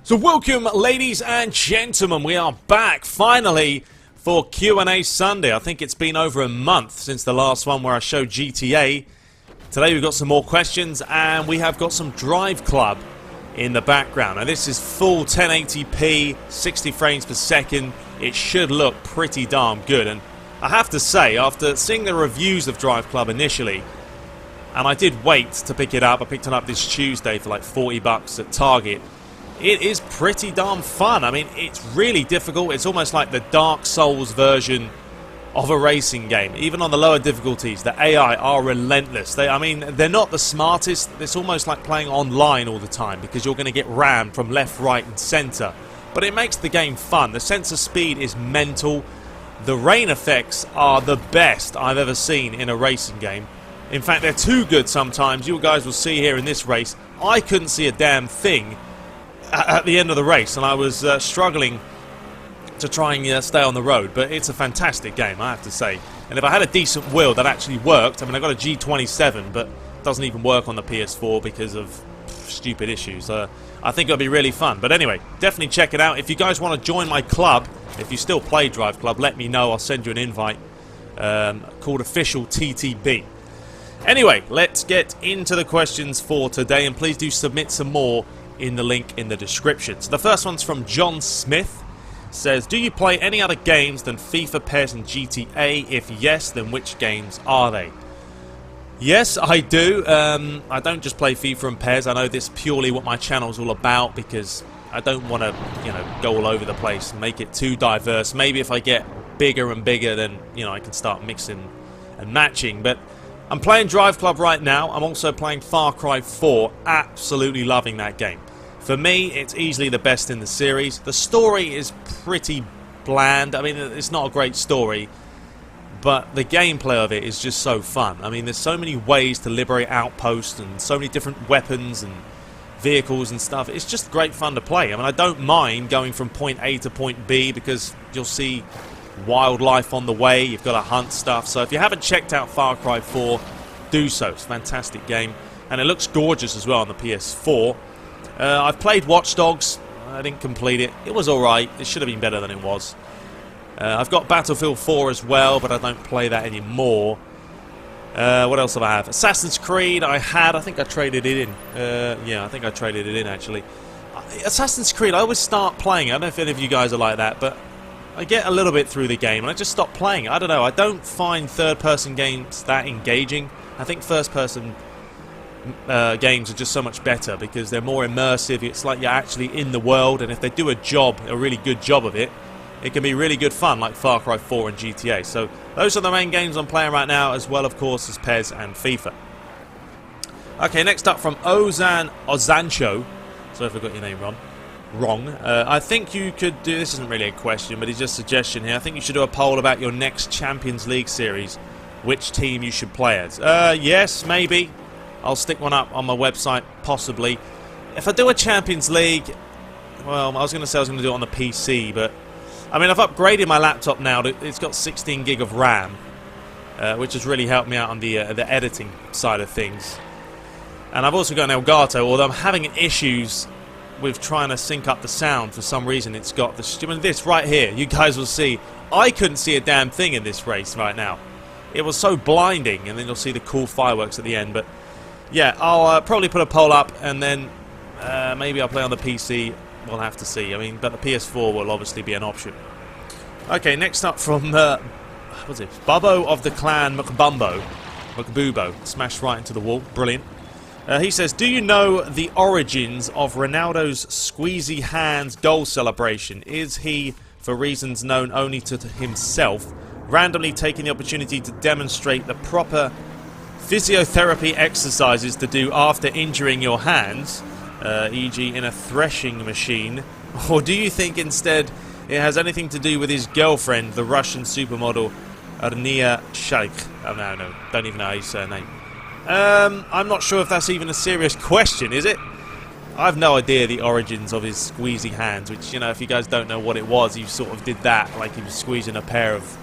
So welcome, ladies and gentlemen. We are back finally for Q&A Sunday. I think it's been over a month since the last one where I showed GTA. Today we've got some more questions and we have got some DriveClub in the background. Now this is full 1080p, 60 frames per second. It should look pretty darn good. And I have to say, after seeing the reviews of DriveClub initially, and I did wait to pick it up. I picked it up this Tuesday for like 40 bucks at Target. It is pretty darn fun. I mean, it's really difficult. It's almost like the Dark Souls version of a racing game. Even on the lower difficulties, the AI are relentless. They're not the smartest. It's almost like playing online all the time because you're going to get rammed from left, right and centre. But it makes the game fun. The sense of speed is mental. The rain effects are the best I've ever seen in a racing game. In fact, they're too good sometimes. You guys will see here in this race, I couldn't see a damn thing at the end of the race, and I was struggling to try and stay on the road. But it's a fantastic game, I have to say. And if I had a decent wheel that actually worked, I mean, I got a G27, but it doesn't even work on the PS4 because of stupid issues. I think it'll be really fun. But anyway, definitely check it out. If you guys want to join my club, if you still play DriveClub, let me know. I'll send you an invite called Official TTB. Anyway, let's get into the questions for today, and please do submit some more in the link in the description. So the first one's from John Smith. Says, do you play any other games than FIFA, PES and GTA? If yes, then which games are they? Yes, I do. I don't just play FIFA and PES. I know this is purely what my channel's all about because I don't want to, go all over the place, make it too diverse. Maybe if I get bigger and bigger, then, I can start mixing and matching. But I'm playing DriveClub right now. I'm also playing Far Cry 4. Absolutely loving that game. For me, it's easily the best in the series. The story is pretty bland. I mean, it's not a great story, but the gameplay of it is just so fun. I mean, there's so many ways to liberate outposts and so many different weapons and vehicles and stuff. It's just great fun to play. I mean, I don't mind going from point A to point B because you'll see wildlife on the way. You've got to hunt stuff. So if you haven't checked out Far Cry 4, do so. It's a fantastic game. And it looks gorgeous as well on the PS4. I've played Watch Dogs. I didn't complete it. It was alright. It should have been better than it was. I've got Battlefield 4 as well, but I don't play that anymore. What else have I have? Assassin's Creed I think I traded it in. Yeah, I think I traded it in actually. Assassin's Creed, I always start playing. I don't know if any of you guys are like that, but I get a little bit through the game and I just stop playing. I don't know. I don't find third-person games that engaging. I think first-person games are just so much better because they're more immersive. It's like you're actually in the world, and if they do a really good job of it, it can be really good fun, like Far Cry 4 and GTA. So those are the main games I'm playing right now, as well, of course, as PES and FIFA. Okay, next up from Ozan Ozancho. Sorry if I got your name wrong. I think you could do, this isn't really a question, but it's just a suggestion here. I think you should do a poll about your next Champions League series, which team you should play as. Yes, maybe. I'll stick one up on my website, possibly. If I do a Champions League, well, I was going to say I was going to do it on the PC, but I mean, I've upgraded my laptop now. It's got 16 gig of RAM, which has really helped me out on the editing side of things. And I've also got an Elgato, although I'm having issues with trying to sync up the sound for some reason. It's got this right here. You guys will see. I couldn't see a damn thing in this race right now. It was so blinding, and then you'll see the cool fireworks at the end. But yeah, I'll probably put a poll up, and then maybe I'll play on the PC. We'll have to see. I mean, but the PS4 will obviously be an option. Okay, next up from what's it? Bubbo of the Clan McBubo. Smashed right into the wall. Brilliant. He says, do you know the origins of Ronaldo's squeezy hands goal celebration? Is he, for reasons known only to himself, randomly taking the opportunity to demonstrate the proper physiotherapy exercises to do after injuring your hands, e.g. in a threshing machine? Or do you think instead it has anything to do with his girlfriend, the Russian supermodel Arnia Shaikh? Oh, no, don't even know how you say her name. I'm not sure if that's even a serious question, is it? I've no idea the origins of his squeezy hands, which, if you guys don't know what it was, he sort of did that, like he was squeezing a pair of,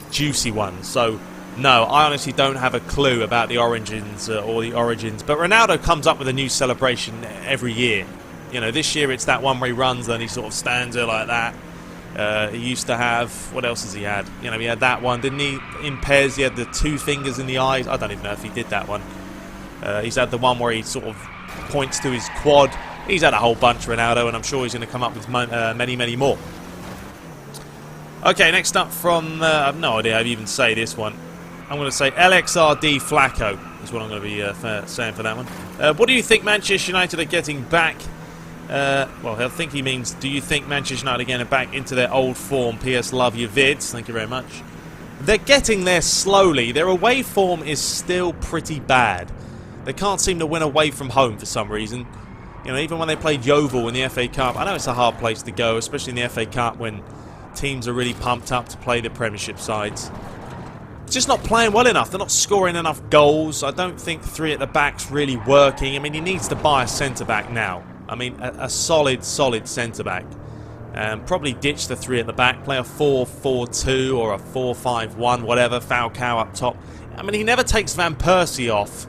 juicy ones. So, no, I honestly don't have a clue about the origins, But Ronaldo comes up with a new celebration every year. You know, this year it's that one where he runs and he sort of stands there like that. He used to have, what else has he had? You know, he had that one, didn't he? In Pez, he had the 2 fingers in the eyes. I don't even know if he did that one. He's had the one where he sort of points to his quad. He's had a whole bunch, Ronaldo, and I'm sure he's going to come up with many, many more. Okay, next up from, I have no idea how you even say this one. I'm going to say LXRD Flacco is what I'm going to be saying for that one. What do you think Manchester United are getting back? Well, I think he means, do you think Manchester United are getting back into their old form? PS, love your vids. Thank you very much. They're getting there slowly. Their away form is still pretty bad. They can't seem to win away from home for some reason. You know, even when they played Yeovil in the FA Cup, I know it's a hard place to go, especially in the FA Cup when teams are really pumped up to play the Premiership sides. Just not playing well enough. They're not scoring enough goals. I don't think 3 at the back's really working. I mean, he needs to buy a centre-back now. I mean, a solid centre-back. Probably ditch the 3 at the back, play a 4-4-2 or a 4-5-1, whatever, Falcao up top. I mean, he never takes Van Persie off.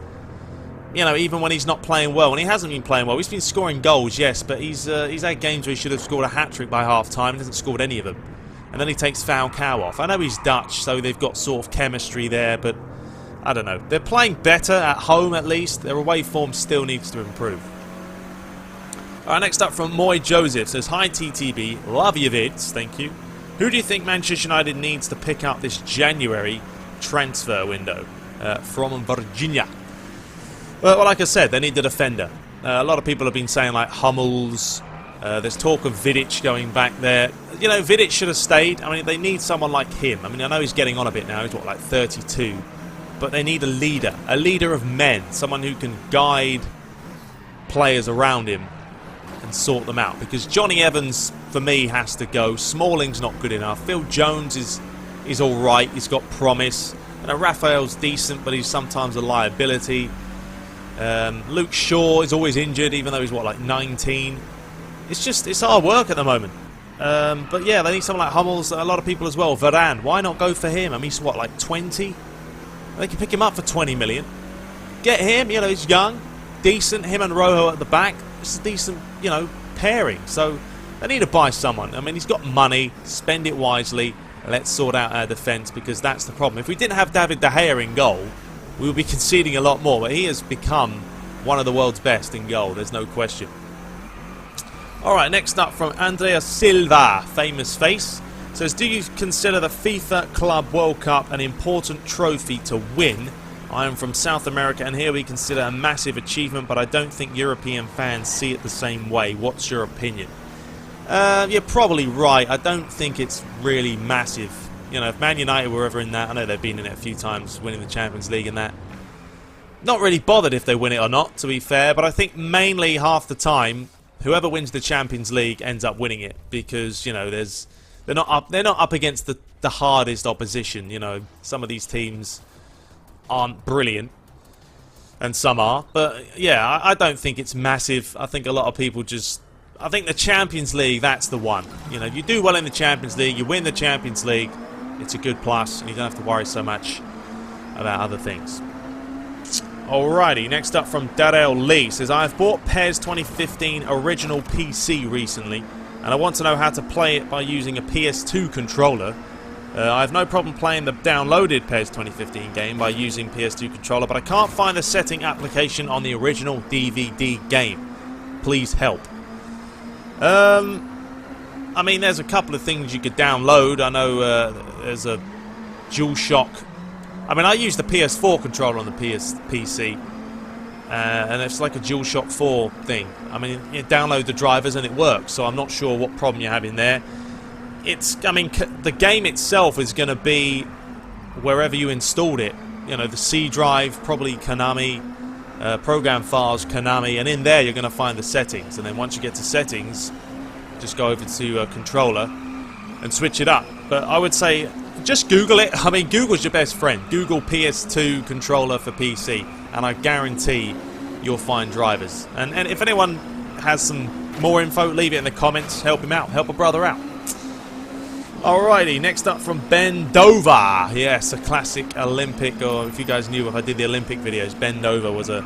You know, even when he's not playing well. And he hasn't been playing well. He's been scoring goals, yes, but he's had games where he should have scored a hat-trick by half-time. He hasn't scored any of them. And then he takes Falcao off. I know he's Dutch, so they've got sort of chemistry there, but I don't know. They're playing better at home, at least. Their away form still needs to improve. Alright, next up from Moy Joseph says, hi TTB, love your vids, thank you. Who do you think Manchester United needs to pick up this January transfer window? From Virginia. Well, like I said, they need the defender. A lot of people have been saying like Hummels. There's talk of Vidic going back there. You know, Vidic should have stayed. I mean, they need someone like him. I mean, I know he's getting on a bit now. He's, what, like 32? But they need a leader of men. Someone who can guide players around him and sort them out. Because Johnny Evans, for me, has to go. Smalling's not good enough. Phil Jones is all right. He's got promise. You know, Raphael's decent, but he's sometimes a liability. Luke Shaw is always injured, even though he's, what, like 19? It's hard work at the moment. But yeah, they need someone like Hummels, a lot of people as well. Varane, why not go for him? I mean, he's what, like 20? They can pick him up for 20 million. Get him, you know, he's young, decent, him and Rojo at the back. It's a decent, you know, pairing. So they need to buy someone. I mean, he's got money, spend it wisely. Let's sort out our defence, because that's the problem. If we didn't have David De Gea in goal, we would be conceding a lot more. But he has become one of the world's best in goal, there's no question. Alright, next up from Andrea Silva, famous face, says, do you consider the FIFA Club World Cup an important trophy to win? I am from South America and here we consider a massive achievement, but I don't think European fans see it the same way. What's your opinion? You're probably right. I don't think it's really massive. You know, if Man United were ever in that, I know they've been in it a few times, winning the Champions League and that. Not really bothered if they win it or not, to be fair, but I think mainly half the time whoever wins the Champions League ends up winning it, because, you know, they're not up against the hardest opposition. You know, some of these teams aren't brilliant and some are, but yeah, I don't think it's massive. I think a lot of people I think the Champions League, that's the one. You know, you do well in the Champions League, you win the Champions League, it's a good plus, and you don't have to worry so much about other things. Alrighty, next up from Darrell Lee says, I've bought PES 2015 original PC recently and I want to know how to play it by using a PS2 controller. I have no problem playing the downloaded PES 2015 game by using PS2 controller, but I can't find the setting application on the original DVD game. Please help. I mean, there's a couple of things you could download. I know there's a DualShock. I mean, I use the PS4 controller on the PC, and it's like a DualShock 4 thing. I mean, you download the drivers and it works, so I'm not sure what problem you're having there. I mean, the game itself is going to be wherever you installed it. You know, the C drive, probably Konami, program files, Konami, and in there you're going to find the settings. And then once you get to settings, just go over to controller and switch it up. But I would say, just Google it. I mean, Google's your best friend. Google PS2 controller for PC, and I guarantee you'll find drivers. And if anyone has some more info, leave it in the comments. Help him out. Help a brother out. Alrighty, next up from Ben Dover. Yes, a classic Olympic, or if you guys knew if I did the Olympic videos, Ben Dover was a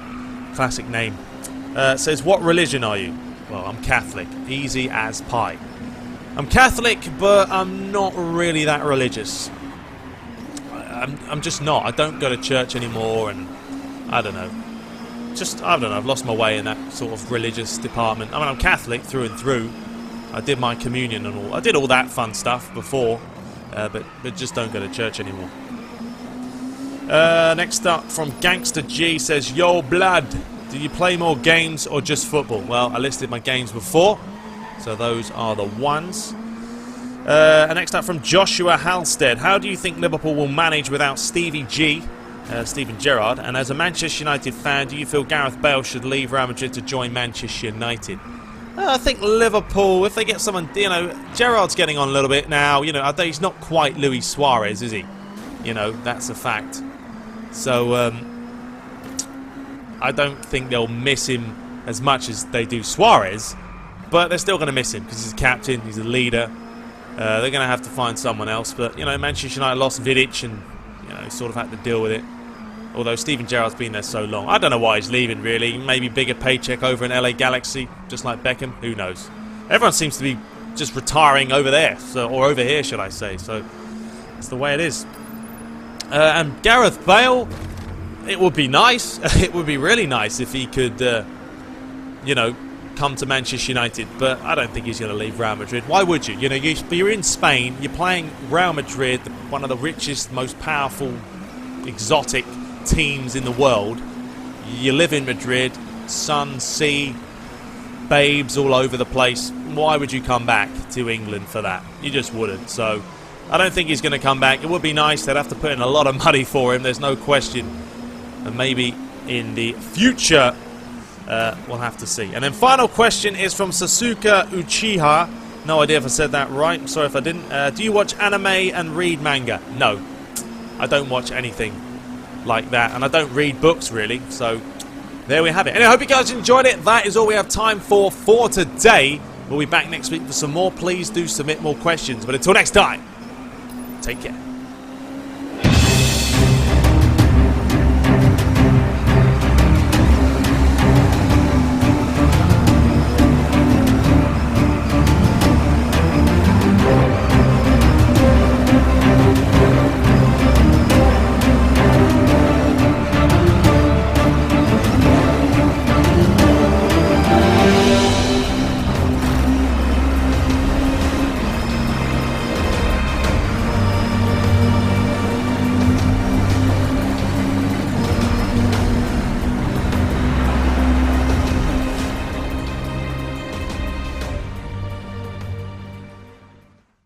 classic name. Says, what religion are you? Well, I'm Catholic. Easy as pie. I'm Catholic, but I'm not really that religious. I'm just not. I don't go to church anymore, and I don't know. I don't know. I've lost my way in that sort of religious department. I mean, I'm Catholic through and through. I did my communion and all. I did all that fun stuff before, but just don't go to church anymore. Next up from Gangster G says, "Yo, blood. Do you play more games or just football?" Well, I listed my games before, so those are the ones. Next up from Joshua Halstead. "How do you think Liverpool will manage without Stevie G, Steven Gerrard? And as a Manchester United fan, do you feel Gareth Bale should leave Real Madrid to join Manchester United?" I think Liverpool, if they get someone, you know, Gerrard's getting on a little bit now. You know, he's not quite Luis Suarez, is he? You know, that's a fact. So, I don't think they'll miss him as much as they do Suarez, but they're still going to miss him because he's a captain, he's a leader. They're going to have to find someone else, but, you know, Manchester United lost Vidic and, you know, sort of had to deal with it. Although Steven Gerrard's been there so long. I don't know why he's leaving, really. Maybe bigger paycheck over in LA Galaxy, just like Beckham. Who knows? Everyone seems to be just retiring over there, or over here, should I say. So, that's the way it is. And Gareth Bale, it would be nice. It would be really nice if he could, you know, come to Manchester United. But I don't think he's going to leave Real Madrid. Why would you? You know, you're in Spain. You're playing Real Madrid, one of the richest, most powerful, exotic teams in the world. You live in Madrid, sun, sea, babes all over the place. Why would you come back to England for that? You just wouldn't. So I don't think he's going to come back. It would be nice. They'd have to put in a lot of money for him, there's no question. And maybe in the future, we'll have to see. And then final question is from Sasuke Uchiha. No idea if I said that right. I'm sorry if I didn't. Do you watch anime and read manga? No, I don't watch anything like that, and I don't read books really. So there we have it. Anyway, I hope you guys enjoyed it. That is all we have time for today. We'll be back next week for some more. Please do submit more questions, but until next time, take care.